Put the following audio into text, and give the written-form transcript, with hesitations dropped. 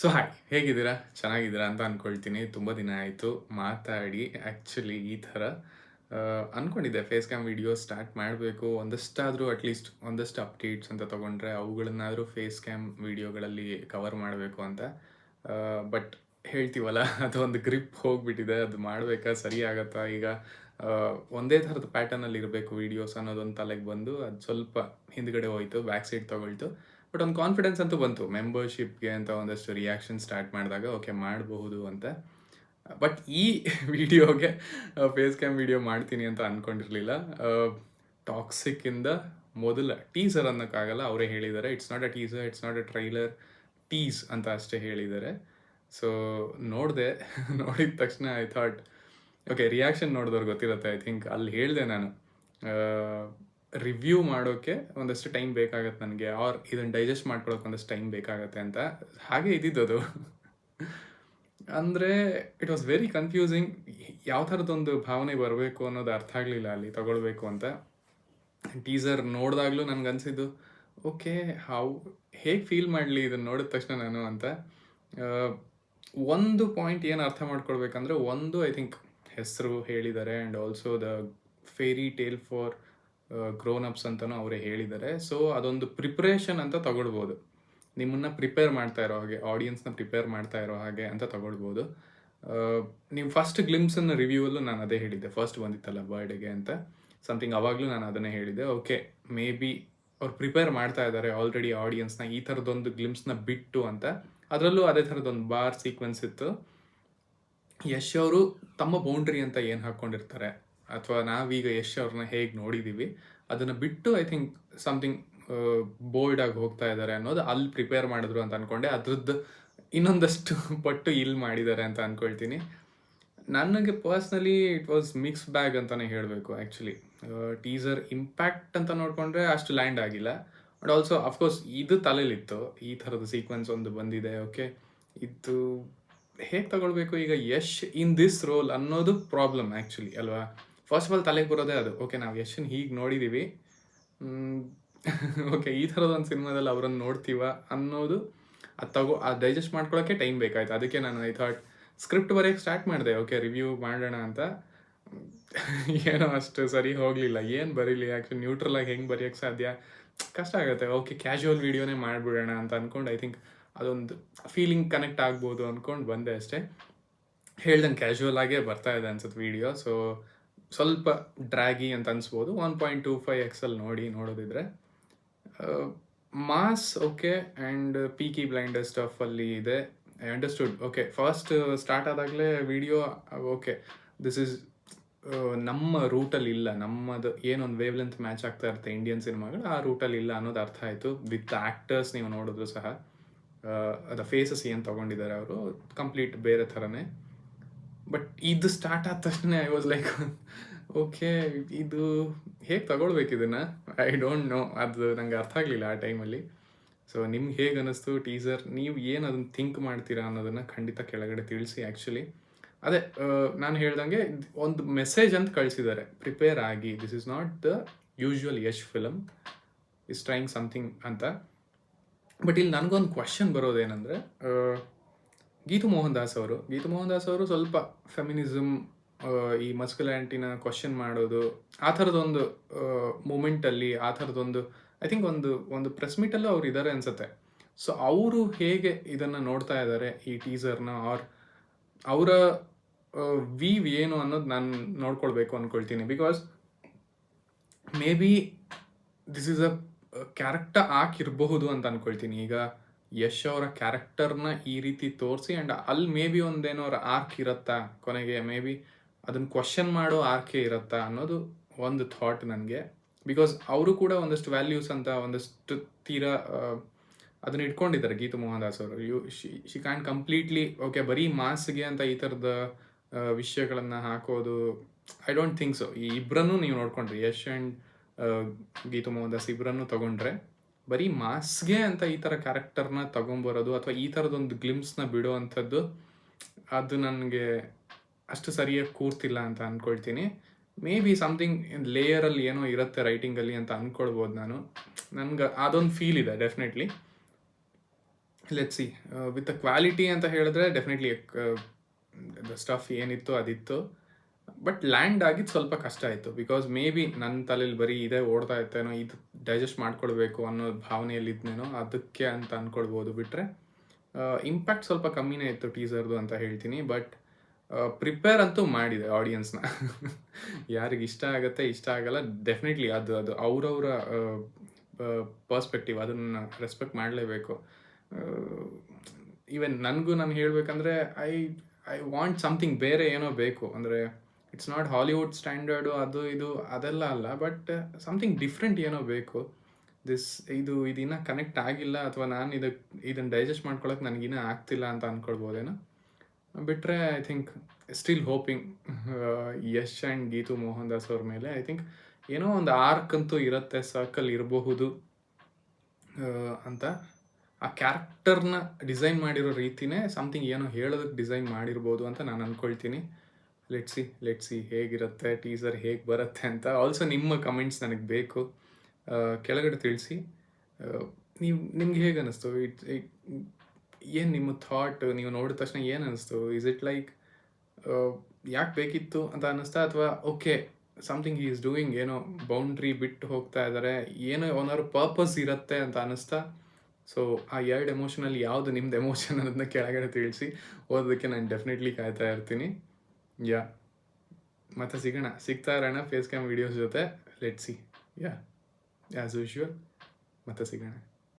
So hi, ಹೇಗಿದ್ದೀರಾ? ಚೆನ್ನಾಗಿದ್ದೀರಾ ಅಂತ ಅಂದ್ಕೊಳ್ತೀನಿ. ತುಂಬ ದಿನ ಆಯಿತು ಮಾತಾಡಿ. ಆ್ಯಕ್ಚುಲಿ ಈ ಥರ ಅಂದ್ಕೊಂಡಿದ್ದೆ ಫೇಸ್ ಕ್ಯಾಮ್ ವಿಡಿಯೋ ಸ್ಟಾರ್ಟ್ ಮಾಡಬೇಕು. ಒಂದಷ್ಟಾದರೂ ಅಟ್‌ಲೀಸ್ಟ್ ಒಂದಷ್ಟು ಅಪ್ಡೇಟ್ಸ್ ಅಂತ ತೊಗೊಂಡ್ರೆ ಅವುಗಳನ್ನಾದರೂ ಫೇಸ್ ಕ್ಯಾಮ್ ವಿಡಿಯೋಗಳಲ್ಲಿ ಕವರ್ ಮಾಡಬೇಕು ಅಂತ. ಬಟ್ ಹೇಳ್ತೀವಲ್ಲ ಅದೊಂದು ಗ್ರಿಪ್ ಹೋಗ್ಬಿಟ್ಟಿದೆ. ಅದು ಮಾಡಬೇಕಾ? ಸರಿ ಆಗತ್ತಾ? ಈಗ ಒಂದೇ ಥರದ ಪ್ಯಾಟರ್ನಲ್ಲಿ ಇರಬೇಕು ವಿಡಿಯೋಸ್ ಅನ್ನೋದೊಂದು ತಲೆಗೆ ಬಂದು ಅದು ಸ್ವಲ್ಪ ಹಿಂದ್ಗಡೆ ಹೋಯಿತು, ಬ್ಯಾಕ್ ಸೈಡ್ ತೊಗೊಳ್ತು. ಬಟ್ ಒಂದು ಕಾನ್ಫಿಡೆನ್ಸ್ ಅಂತೂ ಬಂತು. ಮೆಂಬರ್‌ಶಿಪ್‌ಗೆ ಅಂತ ಒಂದಷ್ಟು ರಿಯಾಕ್ಷನ್ ಸ್ಟಾರ್ಟ್ ಮಾಡಿದಾಗ ಓಕೆ ಮಾಡಬಹುದು ಅಂತ. ಬಟ್ ಈ ವಿಡಿಯೋಗೆ ಫೇಸ್ ಕ್ಯಾಮ್ ವಿಡಿಯೋ ಮಾಡ್ತೀನಿ ಅಂತ ಅಂದ್ಕೊಂಡಿರಲಿಲ್ಲ. ಟಾಕ್ಸಿಕ್ಕಿಂದ ಮೊದಲ ಟೀಸರ್ ಅನ್ನೋಕ್ಕಾಗಲ್ಲ, ಅವರೇ ಹೇಳಿದ್ದಾರೆ. It's not a teaser, it's not a trailer, tease ಅಂತ ಅಷ್ಟೇ ಹೇಳಿದ್ದಾರೆ. ಸೊ ನೋಡಿದೆ. ನೋಡಿದ ತಕ್ಷಣ ಐ ಥಾಟ್ ಓಕೆ, ರಿಯಾಕ್ಷನ್ ನೋಡಿದವ್ರು ಗೊತ್ತಿರುತ್ತೆ ಐ ಥಿಂಕ್. ಅಲ್ಲಿ ಹೇಳಿದೆ ನಾನು, ರಿವ್ಯೂ ಮಾಡೋಕ್ಕೆ ಒಂದಷ್ಟು ಟೈಮ್ ಬೇಕಾಗತ್ತೆ ನನಗೆ, ಆರ್ ಇದನ್ನು ಡೈಜೆಸ್ಟ್ ಮಾಡ್ಕೊಳ್ಳೋಕೆ ಒಂದಷ್ಟು ಟೈಮ್ ಬೇಕಾಗತ್ತೆ ಅಂತ. ಹಾಗೆ ಇದ್ದಿದ್ದದು. ಅಂದರೆ ಇಟ್ ವಾಸ್ ವೆರಿ ಕನ್ಫ್ಯೂಸಿಂಗ್. ಯಾವ ಥರದೊಂದು ಭಾವನೆ ಬರಬೇಕು ಅನ್ನೋದು ಅರ್ಥ ಆಗಲಿಲ್ಲ ಅಲ್ಲಿ ತಗೊಳ್ಬೇಕು ಅಂತ. ಟೀಸರ್ ನೋಡಿದಾಗಲೂ ನನಗನ್ಸಿದ್ದು ಓಕೆ, ಹೇಗೆ ಫೀಲ್ ಮಾಡಲಿ ಇದನ್ನು ನೋಡಿದ ತಕ್ಷಣ ನಾನು ಅಂತ. ಒಂದು ಪಾಯಿಂಟ್ ಏನು ಅರ್ಥ ಮಾಡ್ಕೊಳ್ಬೇಕಂದ್ರೆ, ಒಂದು ಐ ಥಿಂಕ್ ಹೆಸರು ಹೇಳಿದ್ದಾರೆ and also the fairy tale for grown ups ಅಂತಲೂ ಅವರೇ ಹೇಳಿದ್ದಾರೆ. ಸೊ ಅದೊಂದು ಪ್ರಿಪ್ರೇಷನ್ ಅಂತ ತಗೊಳ್ಬೋದು. ನಿಮ್ಮನ್ನು ಪ್ರಿಪೇರ್ ಮಾಡ್ತಾ ಇರೋ ಹಾಗೆ, ಆಡಿಯನ್ಸ್ನ ಪ್ರಿಪೇರ್ ಮಾಡ್ತಾ ಇರೋ ಹಾಗೆ ಅಂತ ತಗೊಳ್ಬೋದು. ನೀವು ಫಸ್ಟ್ ಗ್ಲಿಮ್ಸನ್ನು ರಿವ್ಯೂವಲ್ಲೂ ನಾನು ಅದೇ ಹೇಳಿದ್ದೆ, ಫಸ್ಟ್ ಬಂದಿತ್ತಲ್ಲ ಬರ್ಡೇಗೆ ಅಂತ ಸಮಥಿಂಗ್, ಅವಾಗಲೂ ನಾನು ಅದನ್ನೇ ಹೇಳಿದ್ದೆ. ಓಕೆ, ಮೇ ಬಿ ಅವ್ರು ಪ್ರಿಪೇರ್ ಮಾಡ್ತಾ ಇದ್ದಾರೆ ಆಲ್ರೆಡಿ ಆಡಿಯನ್ಸ್ನ ಈ ಥರದೊಂದು ಗ್ಲಿಮ್ಸ್ನ ಬಿಟ್ಟು ಅಂತ. ಅದರಲ್ಲೂ ಅದೇ ಥರದೊಂದು ಬಾರ್ ಸೀಕ್ವೆನ್ಸ್ ಇತ್ತು. ಯಶ್ ಅವರು ತಮ್ಮ ಬೌಂಡ್ರಿ ಅಂತ ಏನು ಹಾಕ್ಕೊಂಡಿರ್ತಾರೆ, ಅಥವಾ ನಾವೀಗ ಯಶ್ ಅವ್ರನ್ನ ಹೇಗೆ ನೋಡಿದ್ದೀವಿ ಅದನ್ನು ಬಿಟ್ಟು ಐ ಥಿಂಕ್ ಸಮಥಿಂಗ್ ಬೋಲ್ಡ್ ಆಗಿ ಹೋಗ್ತಾ ಇದ್ದಾರೆ ಅನ್ನೋದು ಅಲ್ಲಿ ಪ್ರಿಪೇರ್ ಮಾಡಿದ್ರು ಅಂತ ಅಂದ್ಕೊಂಡೆ. ಅದ್ರದ್ದು ಇನ್ನೊಂದಷ್ಟು ಪಟ್ಟು ಇಲ್ಲಿ ಮಾಡಿದ್ದಾರೆ ಅಂತ ಅಂದ್ಕೊಳ್ತೀನಿ. ನನಗೆ personally it was mix bag ಅಂತಲೇ ಹೇಳಬೇಕು ಆ್ಯಕ್ಚುಲಿ. ಟೀಸರ್ ಇಂಪ್ಯಾಕ್ಟ್ ಅಂತ ನೋಡಿಕೊಂಡ್ರೆ ಅಷ್ಟು ಲ್ಯಾಂಡ್ ಆಗಿಲ್ಲ. ಬಟ್ ಆಲ್ಸೋ ಅಫ್ಕೋರ್ಸ್ ಇದು ತಲೆಯಲ್ಲಿತ್ತು, ಈ ಥರದ ಸೀಕ್ವೆನ್ಸ್ ಒಂದು ಬಂದಿದೆ, ಓಕೆ ಇದು ಹೇಗೆ ತಗೊಳ್ಬೇಕು ಈಗ ಯಶ್ ಇನ್ ದಿಸ್ ರೋಲ್ ಅನ್ನೋದು ಪ್ರಾಬ್ಲಮ್ ಆ್ಯಕ್ಚುಲಿ ಅಲ್ವಾ. ಫಸ್ಟ್ ಆಫ್ ಆಲ್ ತಲೆಗೆ ಬರೋದೇ ಅದು. ಓಕೆ, ನಾವು ಯಶನ್ ಹೀಗೆ ನೋಡಿದ್ದೀವಿ, ಓಕೆ ಈ ಥರದೊಂದು ಸಿನಿಮಾದಲ್ಲಿ ಅವರನ್ನು ನೋಡ್ತೀವ ಅನ್ನೋದು, ಅದು ಡೈಜೆಸ್ಟ್ ಮಾಡ್ಕೊಳ್ಳೋಕ್ಕೆ ಟೈಮ್ ಬೇಕಾಯ್ತು. ಅದಕ್ಕೆ ನಾನು ಐ ಥಾಟ್ ಸ್ಕ್ರಿಪ್ಟ್ ಬರೆಯೋಕ್ಕೆ ಸ್ಟಾರ್ಟ್ ಮಾಡಿದೆ, ಓಕೆ ರಿವ್ಯೂ ಮಾಡೋಣ ಅಂತ. ಏನೋ ಅಷ್ಟು ಸರಿ ಹೋಗಲಿಲ್ಲ. ಏನು ಬರೀಲಿ ಆ್ಯಕ್ಚುಲಿ, ನ್ಯೂಟ್ರಲಾಗಿ ಹೆಂಗೆ ಬರೆಯೋಕ್ಕೆ ಸಾಧ್ಯ, ಕಷ್ಟ ಆಗುತ್ತೆ. ಓಕೆ, ಕ್ಯಾಶುವಲ್ ವೀಡಿಯೋನೇ ಮಾಡಿಬಿಡೋಣ ಅಂತ ಅಂದ್ಕೊಂಡು ಐ ಥಿಂಕ್ ಅದೊಂದು ಫೀಲಿಂಗ್ ಕನೆಕ್ಟ್ ಆಗ್ಬೋದು ಅಂದ್ಕೊಂಡು ಬಂದೆ ಅಷ್ಟೇ. ಹೇಳ್ದಂಗೆ ಕ್ಯಾಶುವಲ್ ಆಗೇ ಬರ್ತಾ ಇದೆ ಅನ್ಸುತ್ತೆ ವೀಡಿಯೋ. ಸೊ ಸ್ವಲ್ಪ ಡ್ರ್ಯಾಗಿ ಅಂತ ಅನಿಸ್ಬೋದು. 1.25x ನೋಡೋದಿದ್ರೆ mass okay, and peaky blinder ಸ್ಟಫಲ್ಲಿ ಇದೆ. I understood. Okay, first start ಆದಾಗಲೇ ವಿಡಿಯೋ ಓಕೆ ದಿಸ್ ಇಸ್ ನಮ್ಮ ರೂಟಲ್ಲಿ ಇಲ್ಲ, ನಮ್ಮದು ಏನೊಂದು ವೇವ್ ಲೆಂತ್ ಮ್ಯಾಚ್ ಆಗ್ತಾ ಇರುತ್ತೆ ಇಂಡಿಯನ್ ಸಿನಿಮಾಗಳು, ಆ ರೂಟಲ್ಲಿ ಇಲ್ಲ ಅನ್ನೋದು ಅರ್ಥ ಆಯಿತು. ವಿತ್ ಆ್ಯಕ್ಟರ್ಸ್ ನೀವು ನೋಡಿದ್ರು ಸಹ ಅದು ಫೇಸಸ್ ಏನು ತೊಗೊಂಡಿದ್ದಾರೆ ಅವರು ಕಂಪ್ಲೀಟ್ ಬೇರೆ ಥರನೇ. ಬಟ್ ಇದು ಸ್ಟಾರ್ಟ್ ಆದ ತಕ್ಷಣ ಐ ವಾಸ್ ಲೈಕ್ ಓಕೆ, ಇದು ಹೇಗೆ ತಗೊಳ್ಬೇಕು ಇದನ್ನು, ಐ ಡೋಂಟ್ ನೋ. ಅದು ನನಗೆ ಅರ್ಥ ಆಗಲಿಲ್ಲ ಆ ಟೈಮಲ್ಲಿ. ಸೊ ನಿಮ್ಗೆ ಹೇಗೆ ಅನ್ನಿಸ್ತು ಟೀಸರ್? ನೀವು ಏನು ಅದನ್ನು ಥಿಂಕ್ ಮಾಡ್ತೀರಾ ಅನ್ನೋದನ್ನು ಖಂಡಿತ ಕೆಳಗಡೆ ತಿಳಿಸಿ. ಆ್ಯಕ್ಚುಲಿ ಅದೇ ನಾನು ಹೇಳ್ದಂಗೆ ಒಂದು ಮೆಸೇಜ್ ಅಂತ ಕಳಿಸಿದ್ದಾರೆ, ಪ್ರಿಪೇರ್ ಆಗಿ, this is not the usual Yash film, is trying something ಅಂತ. ಬಟ್ ಇಲ್ಲಿ ನನಗೊಂದು ಕ್ವಶನ್ ಬರೋದೇನೆಂದರೆ, ಗೀತು ಮೋಹನ್ ದಾಸ್ ಅವರು ಸ್ವಲ್ಪ ಫೆಮಿನಿಸಮ್, ಈ ಮಸ್ಕ್ಯುಲಾನಿಟಿನ ಕ್ವಶನ್ ಮಾಡೋದು, ಆ ಥರದೊಂದು ಮೂಮೆಂಟಲ್ಲಿ, ಆ ಥರದೊಂದು ಐ ಥಿಂಕ್ ಒಂದು ಪ್ರೆಸ್ ಮೀಟಲ್ಲೂ ಅವ್ರು ಇದ್ದಾರೆ ಅನಿಸುತ್ತೆ. ಸೊ ಅವರು ಹೇಗೆ ಇದನ್ನು ನೋಡ್ತಾ ಇದ್ದಾರೆ ಈ ಟೀಸರ್ನ, ಆರ್ ಅವರ ವೀವ್ ಏನು ಅನ್ನೋದು ನಾನು ನೋಡ್ಕೊಳ್ಬೇಕು ಅಂದ್ಕೊಳ್ತೀನಿ. Because may be this is a character ಇರಬಹುದು ಅಂತ ಅಂದ್ಕೊಳ್ತೀನಿ. ಈಗ ಯಶ್ ಅವರ ಕ್ಯಾರೆಕ್ಟರ್ನ ಈ ರೀತಿ ತೋರಿಸಿ ಆ್ಯಂಡ್ ಅಲ್ಲಿ ಮೇ ಬಿ ಒಂದೇನೋ ಅವ್ರ ಆರ್ಕ್ ಇರುತ್ತಾ ಕೊನೆಗೆ, ಮೇ ಬಿ ಅದನ್ನು ಕ್ವಶನ್ ಮಾಡೋ ಆರ್ಕೇ ಇರುತ್ತಾ ಅನ್ನೋದು ಒಂದು ಥಾಟ್ ನನಗೆ. ಬಿಕಾಸ್ ಅವರು ಕೂಡ ಒಂದಷ್ಟು ವ್ಯಾಲ್ಯೂಸ್ ಅಂತ ಒಂದಷ್ಟು ತೀರಾ ಅದನ್ನ ಇಟ್ಕೊಂಡಿದ್ದಾರೆ ಗೀತು ಮೋಹನ್ ದಾಸ್ ಅವರು. ಶಿ ಕ್ಯಾನ್ ಕಂಪ್ಲೀಟ್ಲಿ ಓಕೆ ಬರೀ ಮಾಸ್ಗೆ ಅಂತ ಈ ಥರದ ವಿಷಯಗಳನ್ನು ಹಾಕೋದು ಐ ಡೋಂಟ್ ಥಿಂಕ್ ಸೊ. ಈ ಇಬ್ಬರನ್ನೂ ನೀವು ನೋಡ್ಕೊಂಡ್ರಿ, ಯಶ್ ಆ್ಯಂಡ್ ಗೀತು ಮೋಹನ್ ದಾಸ್ ಇಬ್ಬರನ್ನೂ ತೊಗೊಂಡ್ರೆ ಬರೀ ಮಾಸ್ಗೆ ಅಂತ ಈ ಥರ ಕ್ಯಾರೆಕ್ಟರ್ನ ತೊಗೊಂಬರೋದು ಅಥವಾ ಈ ಥರದೊಂದು ಗ್ಲಿಮ್ಸ್ನ ಬಿಡೋ ಅಂಥದ್ದು ಅದು ನನಗೆ ಅಷ್ಟು ಸರಿಯಾಗಿ ಕೂರ್ತಿಲ್ಲ ಅಂತ ಅಂದ್ಕೊಳ್ತೀನಿ. ಮೇ ಬಿ ಸಮಥಿಂಗ್ ಲೇಯರಲ್ಲಿ ಏನೋ ಇರುತ್ತೆ ರೈಟಿಂಗಲ್ಲಿ ಅಂತ ಅಂದ್ಕೊಳ್ಬೋದು ನಾನು. ನನಗೆ ಅದೊಂದು ಫೀಲ್ ಇದೆ definitely. Let's see. With the quality ಅಂತ ಹೇಳಿದ್ರೆ ಡೆಫಿನೆಟ್ಲಿ ದ ಸ್ಟಫ್ ಏನಿತ್ತು ಅದಿತ್ತು. ಬಟ್ ಲ್ಯಾಂಡ್ ಆಗಿದ್ದು ಸ್ವಲ್ಪ ಕಷ್ಟ ಆಯಿತು. ಬಿಕಾಸ್ ಮೇ ಬಿ ನನ್ನ ತಲೆಯಲ್ಲಿ ಬರೀ ಇದೇ ಓಡ್ತಾ ಇತ್ತೇನೋ, ಇದು ಡೈಜೆಸ್ಟ್ ಮಾಡ್ಕೊಳ್ಬೇಕು ಅನ್ನೋ ಭಾವನೆಯಲ್ಲಿದ್ನೇನೋ, ಅದಕ್ಕೆ ಅಂತ ಅಂದ್ಕೊಳ್ಬೋದು. ಬಿಟ್ಟರೆ ಇಂಪ್ಯಾಕ್ಟ್ ಸ್ವಲ್ಪ ಕಮ್ಮಿನೇ ಇತ್ತು ಟೀಸರ್ದು ಅಂತ ಹೇಳ್ತೀನಿ. ಬಟ್ ಪ್ರಿಪೇರ್ ಅಂತೂ ಮಾಡಿದೆ ಆಡಿಯನ್ಸ್ನ. ಯಾರಿಗೆ ಇಷ್ಟ ಆಗುತ್ತೆ ಇಷ್ಟ ಆಗಲ್ಲ, ಡೆಫಿನೆಟ್ಲಿ ಅದು ಅದು ಅವ್ರವ್ರ ಪರ್ಸ್ಪೆಕ್ಟಿವ್, ಅದನ್ನು ರೆಸ್ಪೆಕ್ಟ್ ಮಾಡಲೇಬೇಕು. ಈವನ್ ನನಗೂ ನಾನು ಹೇಳಬೇಕಂದ್ರೆ ಐ ಐ ವಾಂಟ್ ಸಮಥಿಂಗ್ ಬೇರೆ ಏನೋ ಬೇಕು. ಅಂದರೆ ಇಟ್ಸ್ ನಾಟ್ ಹಾಲಿವುಡ್ ಸ್ಟ್ಯಾಂಡರ್ಡು ಅದು ಇದು ಅದೆಲ್ಲ ಅಲ್ಲ, ಬಟ್ ಸಮಥಿಂಗ್ ಡಿಫ್ರೆಂಟ್ ಏನೋ ಬೇಕು. ಇದನ್ನ ಕನೆಕ್ಟ್ ಆಗಿಲ್ಲ, ಅಥವಾ ನಾನು ಇದನ್ನು ಡೈಜೆಸ್ಟ್ ಮಾಡ್ಕೊಳಕ್ಕೆ ನನಗಿನ್ನ ಆಗ್ತಿಲ್ಲ ಅಂತ ಅಂದ್ಕೊಳ್ಬೋದೇನೋ. ಬಿಟ್ಟರೆ I think still hoping Yash and Geetu Mohan Das ಅವ್ರ ಮೇಲೆ ಐ ಥಿಂಕ್ ಏನೋ ಒಂದು ಆರ್ಕ್ ಅಂತೂ ಇರುತ್ತೆ, ಸರ್ಕಲ್ ಇರಬಹುದು ಅಂತ. ಆ ಕ್ಯಾರೆಕ್ಟರ್ನ ಡಿಸೈನ್ ಮಾಡಿರೋ ರೀತಿನೇ ಸಮಥಿಂಗ್ ಏನೋ ಹೇಳೋದಕ್ಕೆ ಡಿಸೈನ್ ಮಾಡಿರ್ಬೋದು ಅಂತ ನಾನು ಅಂದ್ಕೊಳ್ತೀನಿ. ಲೆಟ್ಸಿ ಹೇಗಿರುತ್ತೆ, ಟೀಸರ್ ಹೇಗೆ ಬರುತ್ತೆ ಅಂತ. ಆಲ್ಸೋ ನಿಮ್ಮ ಕಮೆಂಟ್ಸ್ ನನಗೆ ಬೇಕು, ಕೆಳಗಡೆ ತಿಳಿಸಿ. ನಿಮ್ಗೆ ಹೇಗೆ ಅನ್ನಿಸ್ತು? ಏನು ನಿಮ್ಮ ಥಾಟ್? ನೀವು ನೋಡಿದ ತಕ್ಷಣ ಏನು ಅನ್ನಿಸ್ತು? ಇಸ್ ಇಟ್ ಲೈಕ್ ಯಾಕೆ ಬೇಕಿತ್ತು ಅಂತ ಅನ್ನಿಸ್ತಾ, ಅಥವಾ okay something he is doing, ಏನೋ ಬೌಂಡ್ರಿ ಬಿಟ್ಟು ಹೋಗ್ತಾ ಇದ್ದಾರೆ, ಏನೋ ಏನಾದ್ರು ಪರ್ಪಸ್ ಇರುತ್ತೆ ಅಂತ ಅನ್ನಿಸ್ತಾ? ಸೊ ಆ ಎರಡು ಎಮೋಷನಲ್ಲಿ ಯಾವುದು ನಿಮ್ದು ಎಮೋಷನ್ ಅನ್ನೋದನ್ನ ಕೆಳಗಡೆ ತಿಳಿಸಿ. ಓದೋದಕ್ಕೆ ನಾನು ಡೆಫಿನೆಟ್ಲಿ ಕಾಯ್ತಾ ಇರ್ತೀನಿ. ಮತ್ತೆ ಸಿಗ್ತಾ ಇರೋಣ ಫೇಸ್ ಕ್ಯಾಮ್ ವೀಡಿಯೋಸ್ ಜೊತೆ. Let's see. ಆ್ಯಸ್ ಯೂಶ್ವಲ್ ಮತ್ತೆ ಸಿಗೋಣ.